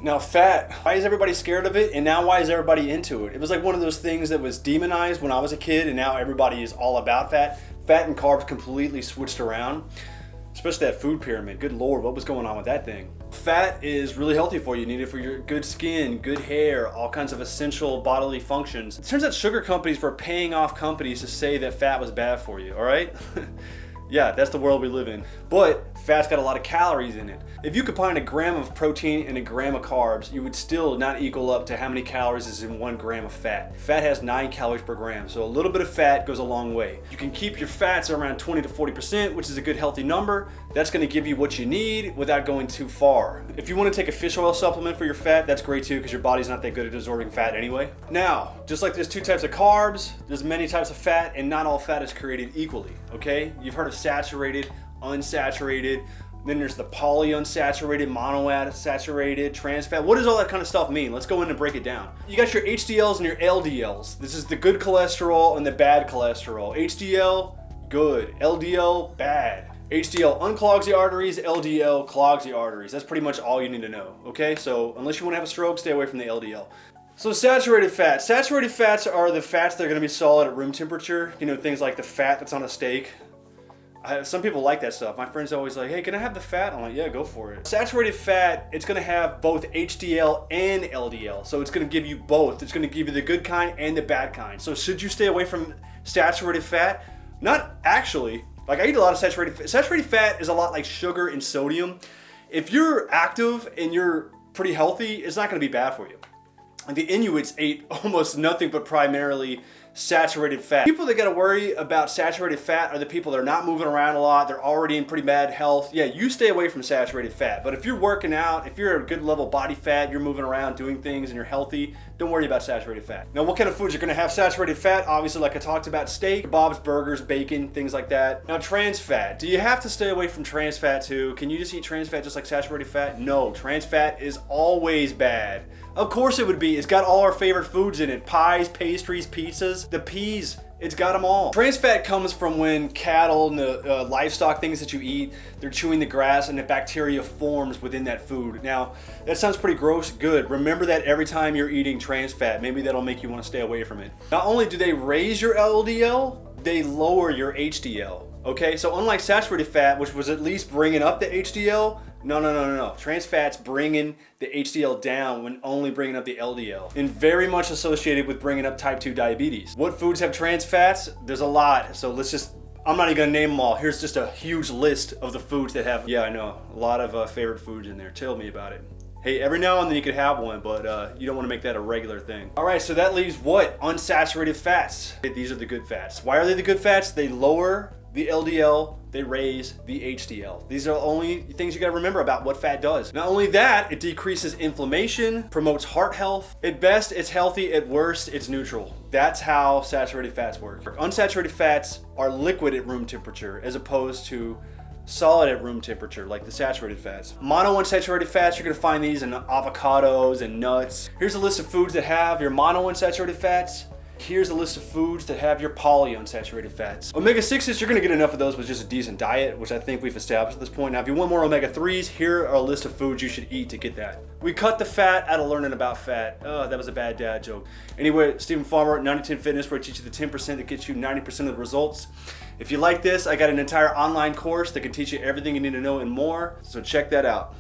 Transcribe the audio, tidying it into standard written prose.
Now fat, why is everybody scared of it? And now why is everybody into it? It was like one of those things that was demonized when I was a kid, and now everybody is all about fat. Fat and carbs completely switched around, especially that food pyramid. Good Lord, what was going on with that thing? Fat is really healthy for you. You need it for your good skin, good hair, all kinds of essential bodily functions. It turns out sugar companies were paying off companies to say that fat was bad for you, all right? Yeah, that's the world we live in. But fat's got a lot of calories in it. If you combine a gram of protein and a gram of carbs, you would still not equal up to how many calories is in 1 gram of fat. Fat has 9 calories per gram, so a little bit of fat goes a long way. You can keep your fats around 20 to 40%, which is a good healthy number. That's gonna give you what you need without going too far. If you wanna take a fish oil supplement for your fat, that's great too, because your body's not that good at absorbing fat anyway. Now, just like there's 2 types of carbs, there's many types of fat, and not all fat is created equally, okay? You've heard of saturated, unsaturated, then there's the polyunsaturated, monounsaturated, trans fat. What does all that kind of stuff mean? Let's go in and break it down. You got your HDLs and your LDLs. This is the good cholesterol and the bad cholesterol. HDL, good. LDL, bad. HDL unclogs the arteries, LDL clogs the arteries. That's pretty much all you need to know, okay? So unless you want to have a stroke, stay away from the LDL. So saturated fats. Saturated fats are the fats that are going to be solid at room temperature. You know, things like the fat that's on a steak. Some people like that stuff. My friends are always like, hey, can I have the fat? I'm like, yeah, go for it. Saturated fat, it's gonna have both HDL and LDL. So it's gonna give you both. It's gonna give you the good kind and the bad kind. So should you stay away from saturated fat? Not actually. Like, I eat a lot of saturated fat. Saturated fat is a lot like sugar and sodium. If you're active and you're pretty healthy, it's not gonna be bad for you. Like the Inuits ate almost nothing but primarily saturated fat. People that gotta worry about saturated fat are the people that are not moving around a lot, they're already in pretty bad health. Yeah, you stay away from saturated fat. But if you're working out, if you're a good level body fat, you're moving around doing things and you're healthy, don't worry about saturated fat. Now, what kind of foods are gonna have saturated fat? Obviously, like I talked about, steak, kebabs, burgers, bacon, things like that. Now, trans fat. Do you have to stay away from trans fat too? Can you just eat trans fat just like saturated fat? No, trans fat is always bad. Of course it would be. It's got all our favorite foods in it. Pies, pastries, pizzas, the peas. It's got them all. Trans fat comes from when cattle and the livestock things that you eat, they're chewing the grass and the bacteria forms within that food. Now, that sounds pretty gross. Good. Remember that every time you're eating trans fat. Maybe that'll make you want to stay away from it. Not only do they raise your LDL, they lower your HDL. Okay, so unlike saturated fat, which was at least bringing up the HDL, no. Trans fat's bringing the HDL down when only bringing up the LDL, and very much associated with bringing up type 2 diabetes. What foods have trans fats? There's a lot, so I'm not even gonna name them all. Here's just a huge list of the foods that have, yeah, I know, a lot of favorite foods in there. Tell me about it. Hey, every now and then you could have one, but you don't want to make that a regular thing. All right, so that leaves what? Unsaturated fats. These are the good fats. Why are they the good fats? They lower the LDL, they raise the HDL. These are the only things you gotta remember about what fat does. Not only that, it decreases inflammation, promotes heart health. At best, it's healthy. At worst, it's neutral. That's how saturated fats work. Unsaturated fats are liquid at room temperature as opposed to solid at room temperature, like the saturated fats. Monounsaturated fats, you're gonna find these in avocados and nuts. Here's a list of foods that have your monounsaturated fats. Here's a list of foods that have your polyunsaturated fats. Omega-6s, you're gonna get enough of those with just a decent diet, which I think we've established at this point. Now, if you want more omega-3s, here are a list of foods you should eat to get that. We cut the fat out of learning about fat. Oh, that was a bad dad joke. Anyway, Stephen Farmer at 90-10 Fitness, where I teach you the 10% that gets you 90% of the results. If you like this, I got an entire online course that can teach you everything you need to know and more, so check that out.